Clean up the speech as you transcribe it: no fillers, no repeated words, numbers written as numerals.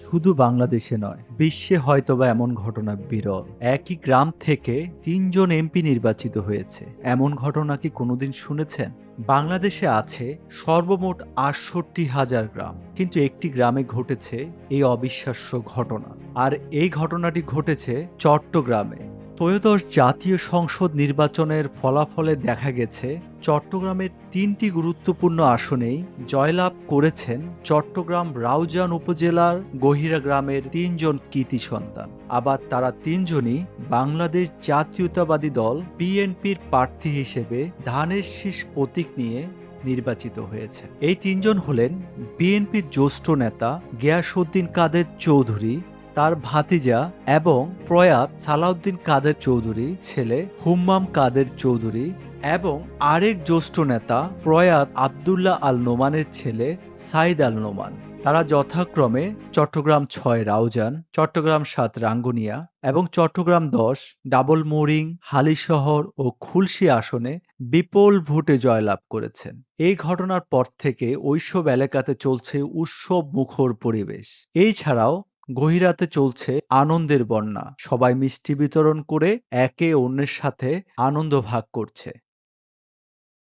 শুধু বাংলাদেশে নয়, বিশ্বে হয়তোবা এমন ঘটনা বিরল। একই গ্রাম থেকে ৩ জন এমপি নির্বাচিত হয়েছে। এমন ঘটনা কি কোনোদিন শুনেছেন? বাংলাদেশে আছে সর্বমোট ৬৮,০০০ গ্রাম, কিন্তু একটি গ্রামে ঘটেছে এই অবিশ্বাস্য ঘটনা। আর এই ঘটনাটি ঘটেছে চট্টগ্রামে। ত্রয়োদশ জাতীয় সংসদ নির্বাচনের ফলাফলে দেখা গেছে চট্টগ্রামের ৩টি গুরুত্বপূর্ণ আসনেই জয়লাভ করেছেন চট্টগ্রাম রাউজান উপজেলার গহিরা গ্রামের ৩ জন কৃতি সন্তান। আবার তারা ৩ জনই বাংলাদেশ জাতীয়তাবাদী দল বিএনপির প্রার্থী হিসেবে ধানের শীষ প্রতীক নিয়ে নির্বাচিত হয়েছে। এই ৩ জন হলেন বিএনপির জ্যেষ্ঠ নেতা গিয়াসউদ্দিন কাদের চৌধুরী, তার ভাতিজা এবং প্রয়াত সালাউদ্দিন কাদের চৌধুরী ছেলে হুম্মাম কাদের চৌধুরী এবং আরেক জ্যেষ্ঠ নেতা প্রয়াত আবদুল্লাহ আল নোমানের ছেলে সাইদ আল নোমান। তারা যথাক্রমে চট্টগ্রাম ৬ রাউজান, চট্টগ্রাম ৭ রাঙ্গুনিয়া এবং চট্টগ্রাম ১০ ডাবলমুরিং, হালিশহর ও খুলশী আসনে বিপুল ভোটে জয়লাভ করেছেন। এই ঘটনার পর থেকে ওইসব এলাকাতে চলছে উৎসব মুখর পরিবেশ। এই ছাড়াও গহিরাতে চলছে আনন্দের বন্যা। সবাই মিষ্টি বিতরণ করে একে অন্যের সাথে আনন্দ ভাগ করছে।